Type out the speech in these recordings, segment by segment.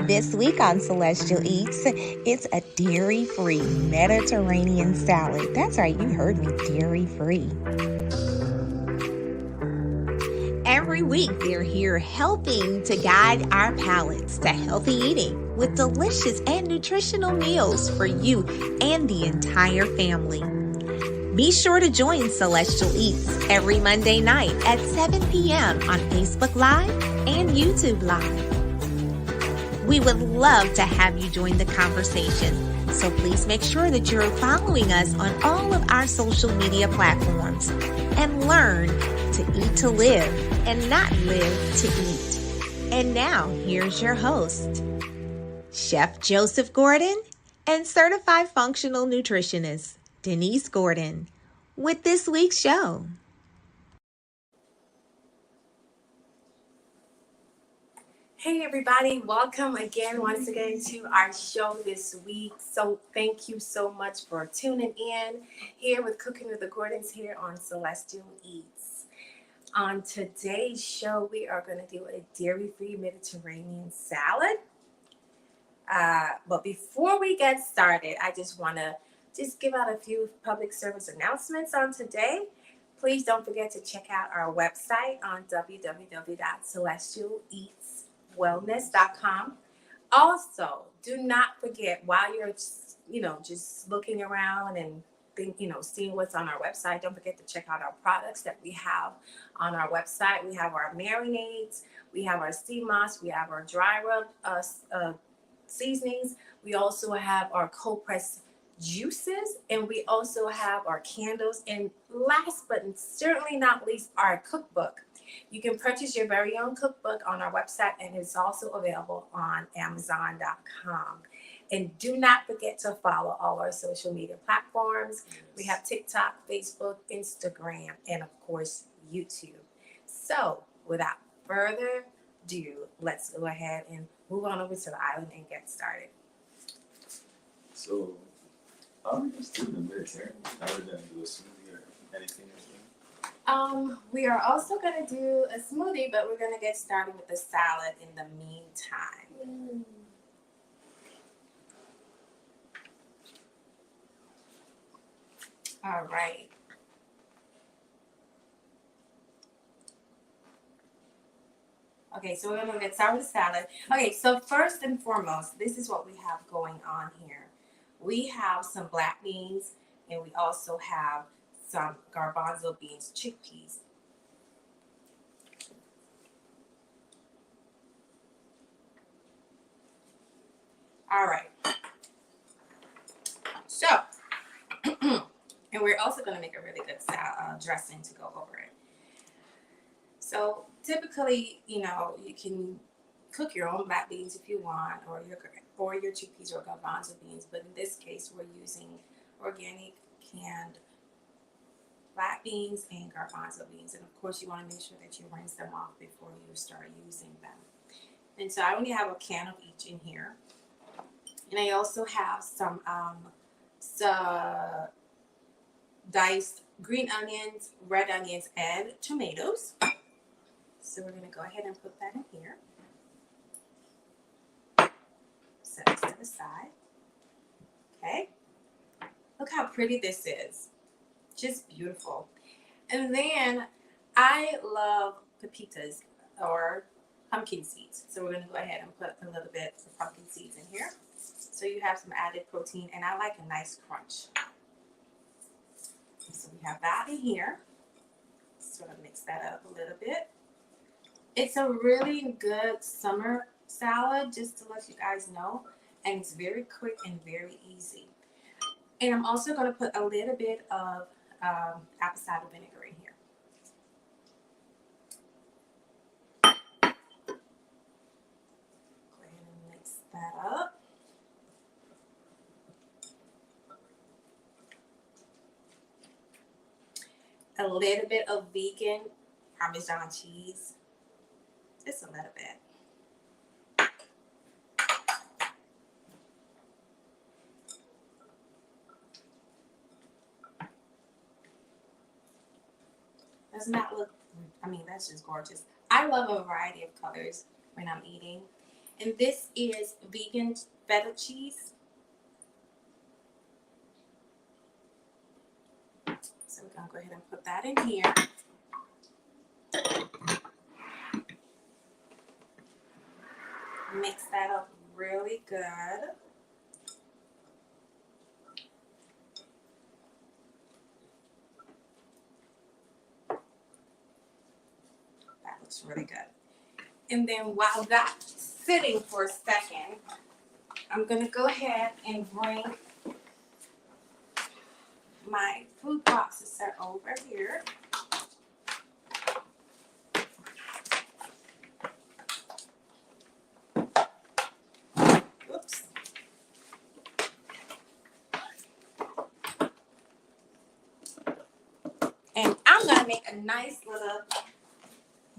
This week on Celestial Eats, it's a dairy-free Mediterranean salad. That's right, you heard me, dairy-free. Every week, they're here helping to guide our palates to healthy eating with delicious and nutritional meals for you and the entire family. Be sure to join Celestial Eats every Monday night at 7 p.m. on Facebook Live and YouTube Live. We would love to have you join the conversation, so please make sure that you're following us on all of our social media platforms and learn to eat to live and not live to eat. And now, here's your host, Chef Joseph Gordon and Certified Functional Nutritionist, Denise Gordon, with this week's show. Hey everybody, welcome again once again to our show this week. So thank you so much for tuning in here with Cooking with the Gordons here on Celestial Eats. On today's show, we are going to do a dairy-free Mediterranean salad. But before we get started, I just want to give out a few public service announcements on today. Please don't forget to check out our website on www.celestialeatswellness.com. Also, do not forget while you're, just looking around and seeing what's on our website, don't forget to check out our products that we have on our website. We have our marinades, we have our sea moss, we have our dry rub seasonings. We also have our cold pressed juices, and we also have our candles, and last but certainly not least, our cookbook. You can purchase your very own cookbook on our website, and it's also available on Amazon.com. And do not forget to follow all our social media platforms. Yes. We have TikTok, Facebook, Instagram, and of course, YouTube. So without further ado, let's go ahead and move on over to the island and get started. So, how are we just doing the Mediterranean? Are we going to do a smoothie or anything? We are also going to do a smoothie, but we're going to get started with the salad in the meantime. All right. Okay, so we're going to get started with the salad. Okay, so first and foremost, this is what we have going on here. We have some black beans, and we also have some garbanzo beans, chickpeas. All right. So, and we're also going to make a really good dressing to go over it. So typically, you can cook your own black beans if you want, or your chickpeas or garbanzo beans. But in this case, we're using organic canned black beans and garbanzo beans. And of course, you want to make sure that you rinse them off before you start using them. And so I only have a can of each in here. And I also have some diced green onions, red onions, and tomatoes. So we're going to go ahead and put that in here. Set this to the side. Okay. Look how pretty this is. Just beautiful. And then I love pepitas or pumpkin seeds. So we're going to go ahead and put a little bit of pumpkin seeds in here. So you have some added protein, and I like a nice crunch. So we have that in here. Sort of mix that up a little bit. It's a really good summer salad, just to let you guys know. And it's very quick and very easy. And I'm also going to put a little bit of apple cider vinegar in here. Go ahead and mix that up. A little bit of vegan Parmesan cheese. Just a little bit. Doesn't that look, that's just gorgeous. I love a variety of colors when I'm eating. And this is vegan feta cheese. So we're gonna go ahead and put that in here. Mix that up really good. That looks really good. And then while that's sitting for a second, I'm gonna go ahead and bring my food processor over here. Oops. And I'm gonna make a nice little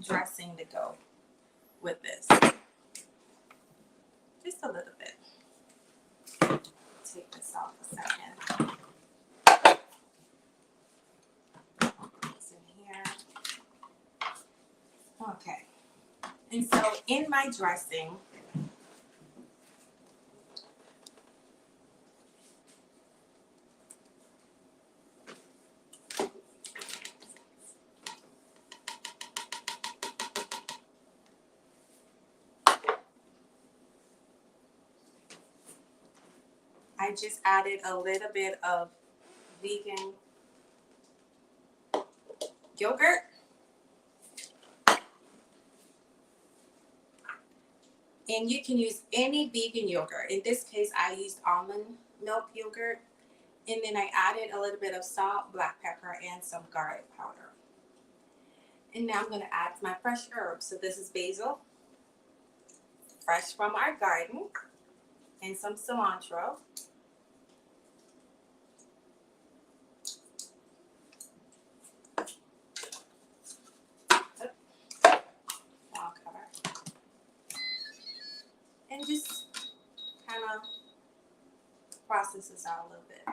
dressing to go with this. Just a little bit. Take this off a second. It's in here. Okay. And so in my dressing, I just added a little bit of vegan yogurt. And you can use any vegan yogurt. In this case, I used almond milk yogurt. And then I added a little bit of salt, black pepper, and some garlic powder. And now I'm going to add my fresh herbs. So this is basil, fresh from our garden, and some cilantro. I'll cover. And just kind of process this out a little bit.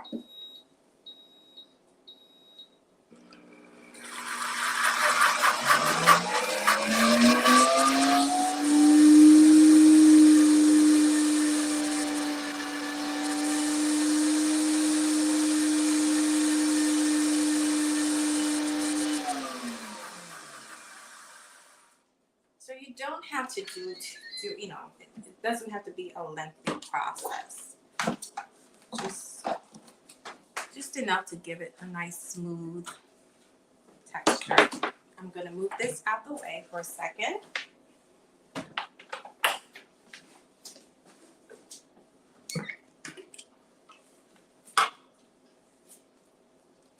So you don't have to do you know, it doesn't have to be a lengthy process. Just enough to give it a nice smooth texture. I'm going to move this out the way for a second.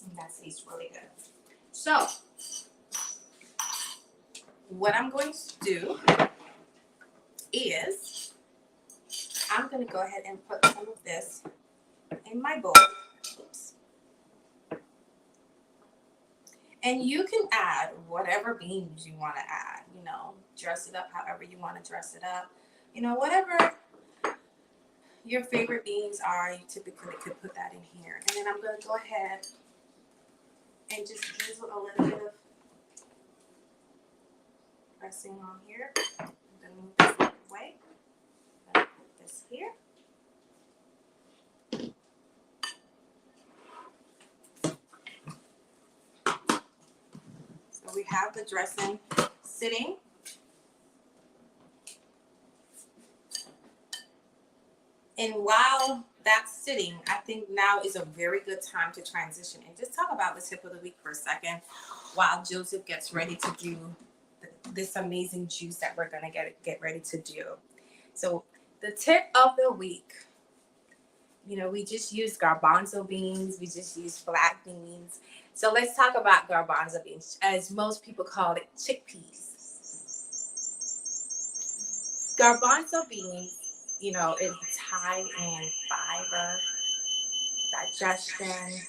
And that tastes really good. So what I'm going to do is I'm going to go ahead and put some of this in my bowl. Oops. And you can add whatever beans you want to add, you know, dress it up however you want to dress it up. You know, whatever your favorite beans are, you typically could put that in here. And then I'm going to go ahead and just drizzle a little bit of dressing on here. I'm going to move this out of the way. I'm going to put this here. So we have the dressing sitting. And while that's sitting, I think now is a very good time to transition and just talk about the tip of the week for a second while Joseph gets ready to do this amazing juice that we're going to get ready to do. So the tip of the week, you know, we just use garbanzo beans. We just use black beans. So let's talk about garbanzo beans, as most people call it, chickpeas. Garbanzo beans, you know, it's high in fiber, digestion,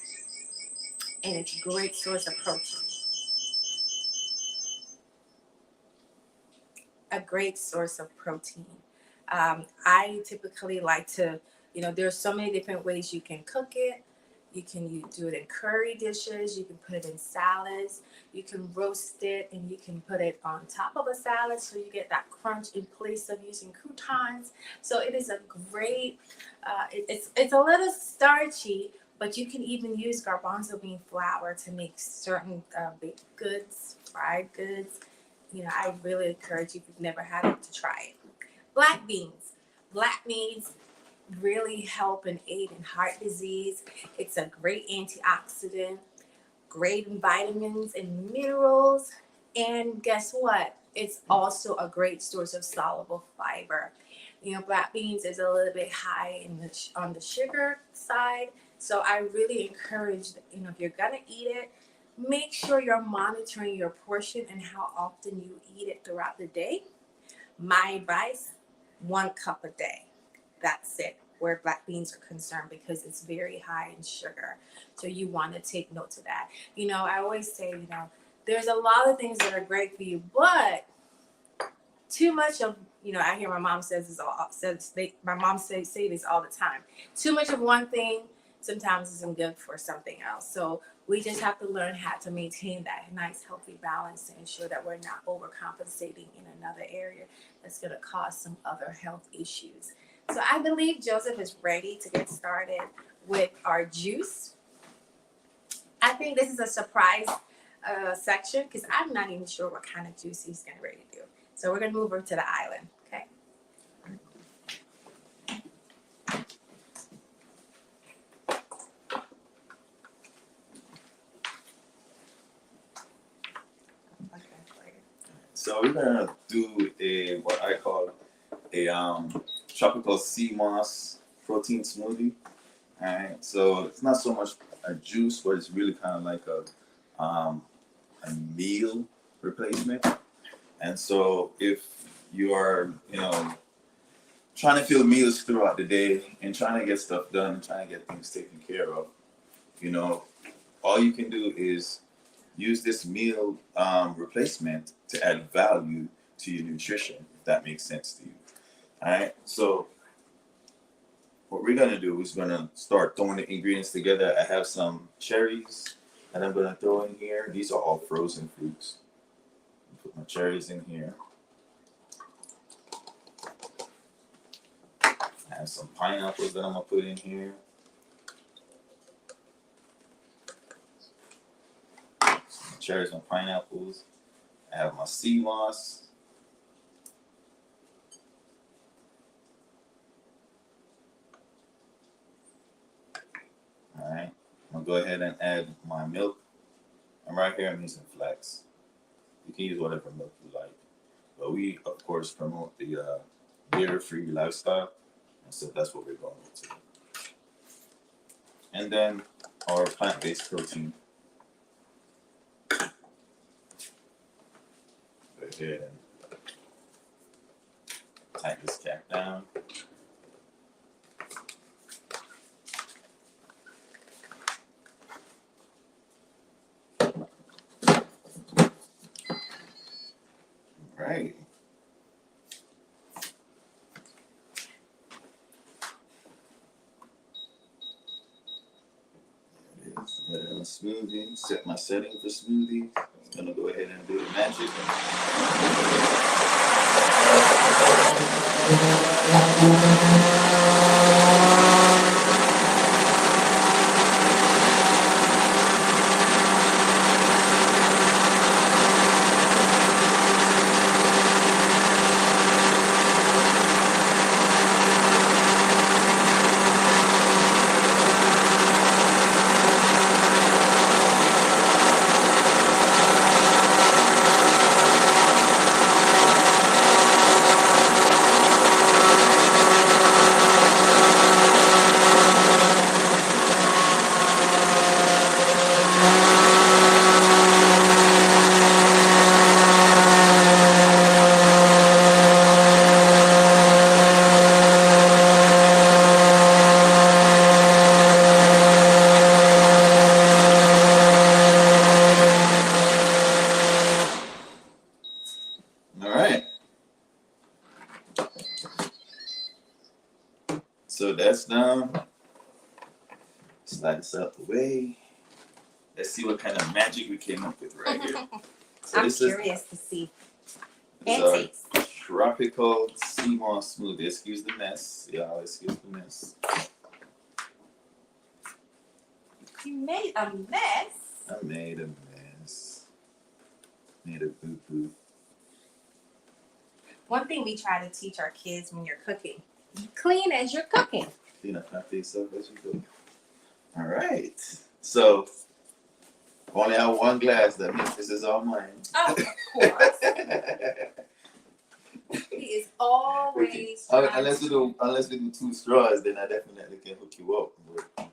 and it's a great source of protein. A great source of protein. I typically like to, you know, there's so many different ways you can cook it. You can do it in curry dishes. You can put it in salads. You can roast it and you can put it on top of a salad so you get that crunch in place of using croutons. So it is a great, it's a little starchy, but you can even use garbanzo bean flour to make certain baked goods, fried goods. I really encourage you if you've never had it to try it. Black beans. Black beans really help and aid in heart disease. It's a great antioxidant, great in vitamins and minerals. And guess what? It's also a great source of soluble fiber. Black beans is a little bit high on the sugar side. So I really encourage, if you're gonna eat it, make sure you're monitoring your portion and how often you eat it throughout the day. My advice, 1 cup a day. That's it, where black beans are concerned, because it's very high in sugar. So you want to take note of that. I always say, there's a lot of things that are great for you, but too much of, I hear my mom say this all the time. Too much of one thing sometimes isn't good for something else. So we just have to learn how to maintain that nice, healthy balance to ensure that we're not overcompensating in another area that's going to cause some other health issues. So I believe Joseph is ready to get started with our juice. I think this is a surprise section because I'm not even sure what kind of juice he's getting ready to do. So we're going to move over to the island. Okay. So we're gonna do what I call a tropical sea moss protein smoothie. Alright, so it's not so much a juice, but it's really kind of like a meal replacement. And so if you are, trying to fill meals throughout the day and trying to get stuff done and trying to get things taken care of, all you can do is use this meal replacement to add value to your nutrition, if that makes sense to you. All right, so what we're gonna do is gonna start throwing the ingredients together. I have some cherries that I'm gonna throw in here. These are all frozen fruits. Put my cherries in here. I have some pineapples that I'm gonna put in here. Some cherries and pineapples. I have my sea moss. All right, I'm gonna go ahead and add my milk. And right here I'm using flax. You can use whatever milk you like, but we of course promote the dairy-free lifestyle, and so that's what we're going with today. And then our plant-based protein. Go ahead and tighten this cap down. Right. There it is. Put it in a smoothie. Set my setting for smoothie. I'm gonna go ahead and do the magic. All right. So that's done. slide this out the way. Let's see what kind of magic we came up with right here. So I'm this curious to see. is And our taste. tropical sea moss smoothie. Excuse the mess. Yeah, excuse the mess. You made a mess. I made a mess. Made a boo-boo. One thing we try to teach our kids when you're cooking, be clean as you're cooking. Clean up after yourself as you go. All right. So, only have one glass. That means this is all mine. Oh, of course. He is always trying Unless we do 2 straws, then I definitely can hook you up. But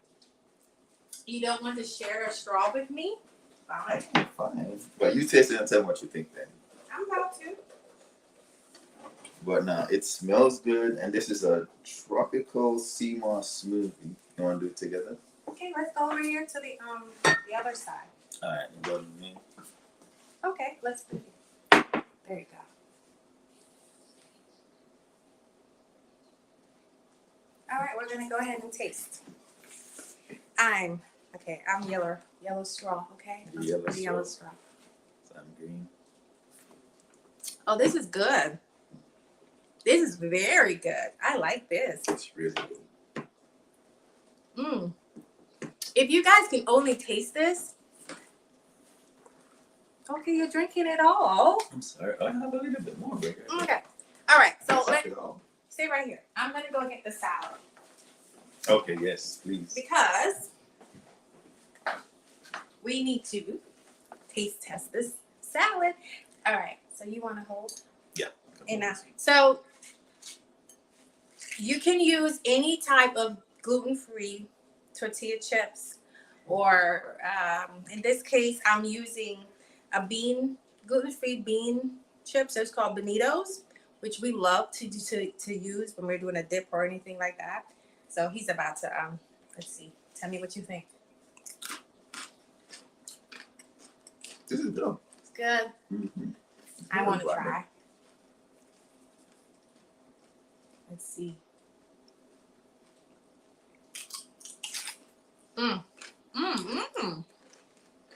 You don't want to share a straw with me? Fine. fine. But you taste it and tell me what you think then. I'm about to. But now it smells good, and this is a tropical sea moss smoothie. You want to do it together? Okay, let's go over here to the other side. All right, you go to me. Okay, let's do it. There you go. All right, we're gonna go ahead and taste. I'm yellow straw. Okay, Yellow straw. straw. So I'm green. Oh, this is good. This is very good. I like this. It's really good. If you guys can only taste this, okay, you're drinking it all. I'm sorry. I have a little bit more. Right here. Okay. All right. So Suck let's it all. stay right here. I'm gonna go get the salad Okay. Yes, please. because we need to taste test this salad. All right. So you want to hold? Yeah. And so you can use any type of gluten-free tortilla chips, or in this case, I'm using a gluten-free bean chips. It's called Bonitos, which we love to use when we're doing a dip or anything like that. So he's about to let's see. Tell me what you think. This is good. It's good. Mm-hmm. I want to try. Let's see.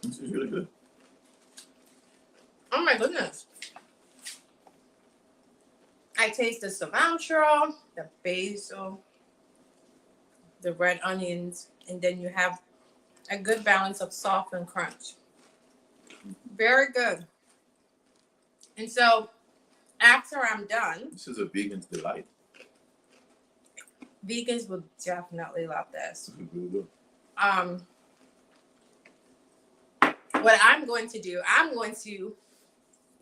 This is really good. Oh my goodness. I taste the cilantro, the basil, the red onions, and then you have a good balance of soft and crunch. Very good. And so after I'm done, This is a vegan's delight. vegans will definitely love this. This is really good. What I'm going to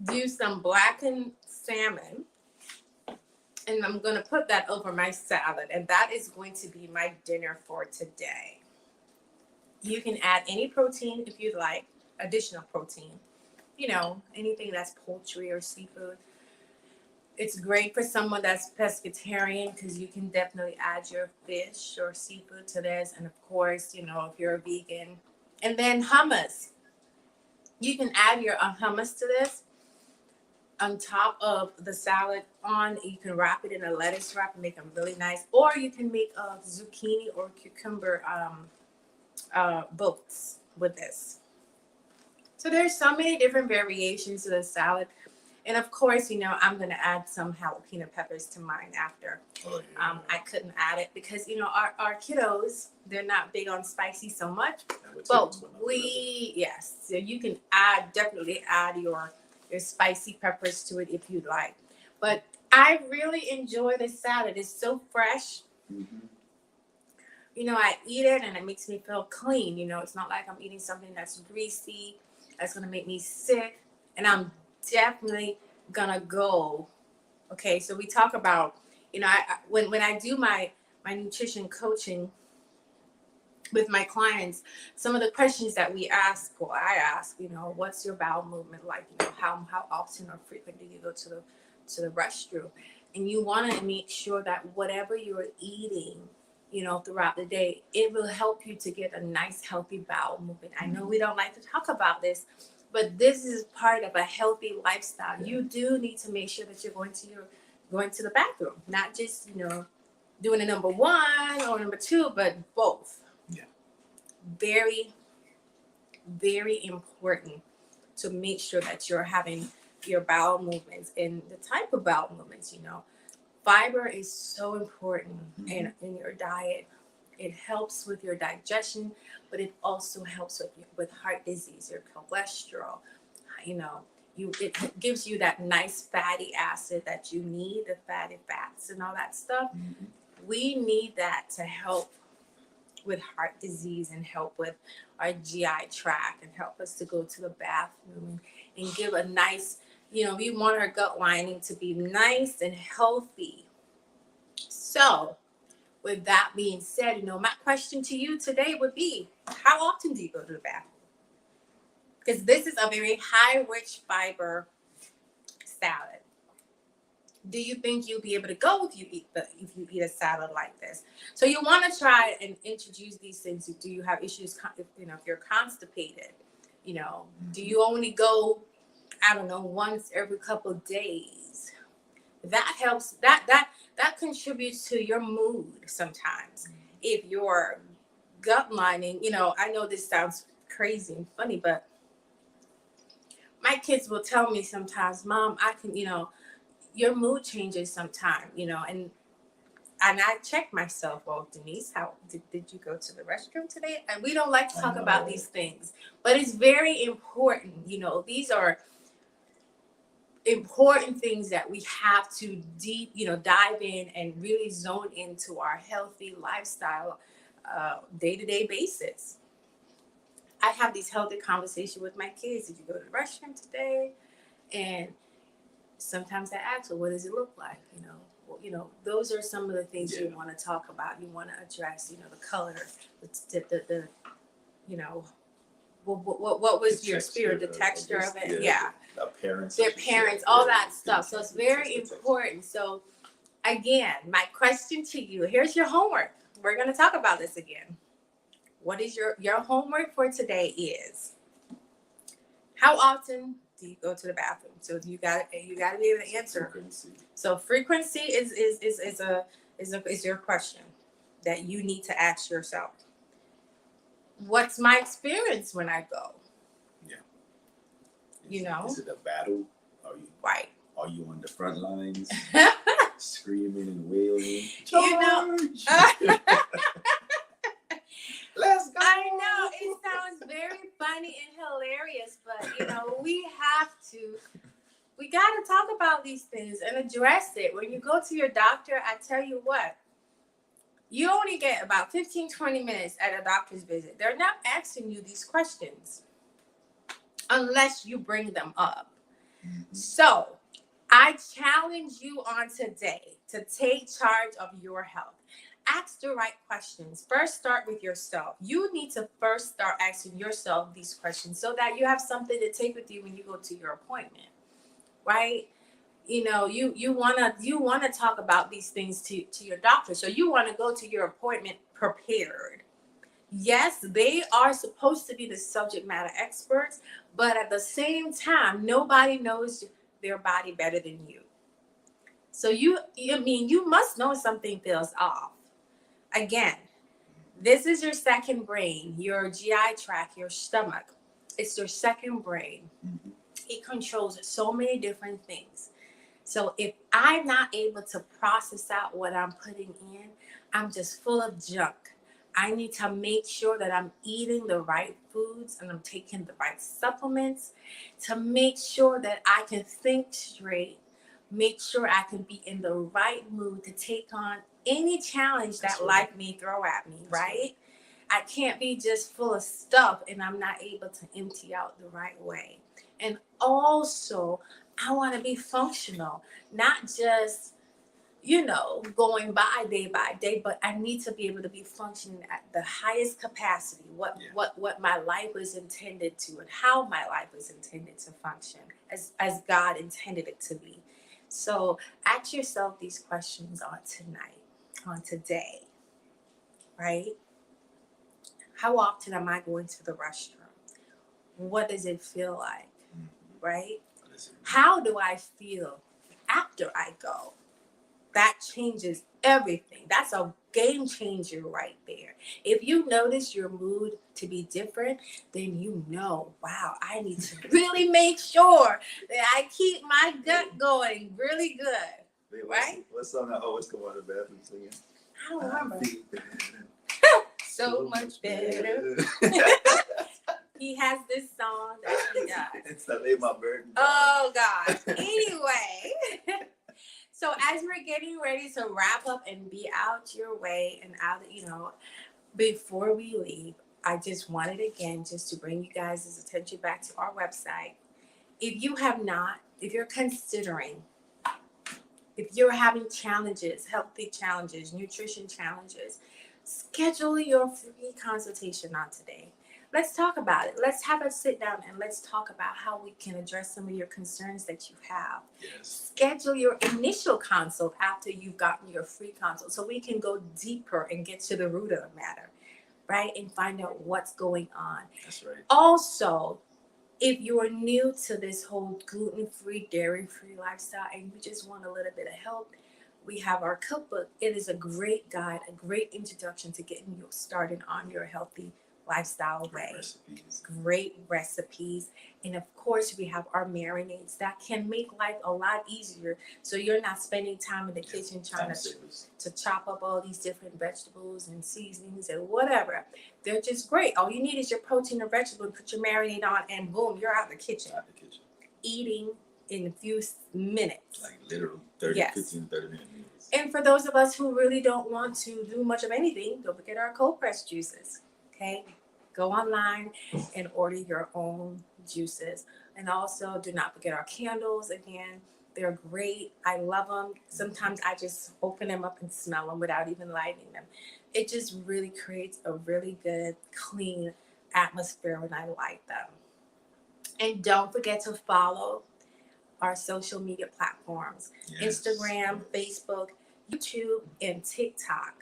do some blackened salmon, and I'm going to put that over my salad, and that is going to be my dinner for today. You can add any protein if you'd like, additional protein, anything that's poultry or seafood. It's great for someone that's pescatarian because you can definitely add your fish or seafood to this, and of course, if you're a vegan. And then hummus. You can add your hummus to this on top of the salad. You can wrap it in a lettuce wrap and make them really nice. Or you can make a zucchini or cucumber boats with this. So there's so many different variations to the salad. And of course, I'm going to add some jalapeno peppers to mine after. Oh, yeah. I couldn't add it because, our kiddos, they're not big on spicy so much. But so you can definitely add your spicy peppers to it if you'd like. But I really enjoy this salad. It's so fresh. Mm-hmm. I eat it and it makes me feel clean. It's not like I'm eating something that's greasy, that's going to make me sick. And I'm definitely gonna go. Okay, so we talk about, when I do my nutrition coaching with my clients, some of the questions that I ask, what's your bowel movement like? How often or frequent do you go to the restroom? And you want to make sure that whatever you're eating, throughout the day, it will help you to get a nice, healthy bowel movement. I know we don't like to talk about this, but this is part of a healthy lifestyle. You do need to make sure that you're going to the bathroom, not just doing a number 1 or number 2, but both. Yeah. very, very important to make sure that you're having your bowel movements and the type of bowel movements, Fiber is so important in your diet. It helps with your digestion, but it also helps with heart disease, your cholesterol. It gives you that nice fatty acid that you need, the fatty fats and all that stuff. We need that to help with heart disease and help with our GI tract and help us to go to the bathroom and give a nice, we want our gut lining to be nice and healthy. So with that being said, my question to you today would be, how often do you go to the bathroom? Because this is a very high rich fiber salad. Do you think you'll be able to go if you eat a salad like this? So you want to try and introduce these things. Do you have issues? If you're constipated, do you only go, I don't know, once every couple of days? That helps. That contributes to your mood sometimes. If your gut lining, I know this sounds crazy and funny, but my kids will tell me sometimes, Mom, I can, your mood changes sometime, and I check myself. Well, Denise, how did you go to the restroom today? And we don't like to talk about these things, but it's very important. These are important things that we have to dive in and really zone into our healthy lifestyle, day-to-day basis. I have these healthy conversations with my kids. Did you go to the restroom today? And sometimes I ask, well, what does it look like? Those are some of the things you want to talk about. You want to address, the color, the what was your spirit, the texture of it? Yeah. Their parents, all that stuff. So it's very important. So again, my question to you, here's your homework. We're going to talk about this again. What is your homework for today is, how often do you go to the bathroom? So you got to be able to answer. Frequency. So frequency is your question that you need to ask yourself. What's my experience when I go? Yeah. Is it a battle? Right. Are you on the front lines, screaming and wailing? Let's go. I know it sounds very funny and hilarious, but we got to talk about these things and address it. When you go to your doctor, I tell you what, you only get about 15-20 minutes at a doctor's visit. They're not asking you these questions unless you bring them up. So I challenge you on today to take charge of your health. Ask the right questions. First, start with yourself. You need to first start asking yourself these questions so that you have something to take with you when you go to your appointment, right? You wanna talk about these things to your doctor. So you want to go to your appointment prepared. Yes, they are supposed to be the subject matter experts, but at the same time, nobody knows their body better than you. So you must know something feels off. Again, this is your second brain, your GI tract, your stomach. It's your second brain. It controls so many different things. So if I'm not able to process out what I'm putting in, I'm just full of junk. I need to make sure that I'm eating the right foods and I'm taking the right supplements to make sure that I can think straight, make sure I can be in the right mood to take on any challenge that life may throw at me, right? I can't be just full of stuff and I'm not able to empty out the right way. And also, I want to be functional, not just, going by day, but I need to be able to be functioning at the highest capacity, what my life was intended to and how my life was intended to function as God intended it to be. So ask yourself these questions on today, right? How often am I going to the restroom? What does it feel like, right? How do I feel after I go? that changes everything. That's a game changer right there. If you notice your mood to be different, then you know, wow, I need to really make sure that I keep my gut going really good. Wait, Right? What song I always come out of the bathroom singing? I don't remember. I feel better. So much better. He has this song that he does. It's the Lay My Burden Down. Oh gosh. Anyway, so as we're getting ready to wrap up and be out your way and out, before we leave, I just wanted again just to bring you guys' attention back to our website. If you're considering, if you're having challenges, healthy challenges, nutrition challenges, schedule your free consultation on today. Let's talk about it. Let's have a sit down and let's talk about how we can address some of your concerns that you have. Yes. Schedule your initial consult after you've gotten your free consult so we can go deeper and get to the root of the matter, right? And find out what's going on. That's right. Also, if you are new to this whole gluten-free, dairy-free lifestyle and you just want a little bit of help, we have our cookbook. It is a great guide, a great introduction to getting you started on your healthy lifestyle way. Great recipes. And of course, we have our marinades that can make life a lot easier. So you're not spending time in the kitchen trying to chop up all these different vegetables and seasonings and whatever. They're just great. All you need is your protein or vegetable, put your marinade on, and boom, you're out the kitchen. Eating in a few minutes. Like literally 15, 30 minutes. And for those of us who really don't want to do much of anything, don't forget our cold pressed juices. Okay, go online and order your own juices. And also do not forget our candles. Again, they're great. I love them. Sometimes I just open them up and smell them without even lighting them. It just really creates a really good, clean atmosphere when I light them. And don't forget to follow our social media platforms, Instagram, Facebook, YouTube, and TikTok.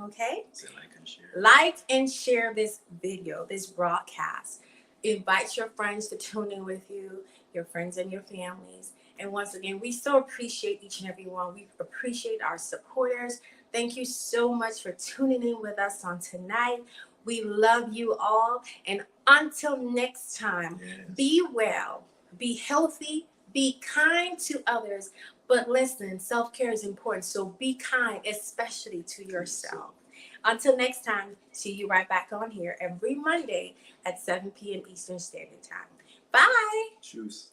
Okay? So like and share. Like and share this video, this broadcast. Invite your friends to tune in with you, your friends and your families. And once again, we so appreciate each and every one. We appreciate our supporters. Thank you so much for tuning in with us on tonight. We love you all. And until next time, be well, be healthy, be kind to others. But listen, self-care is important. So be kind, especially to yourself. Until next time, see you right back on here every Monday at 7 p.m. Eastern Standard Time. Bye. Choose.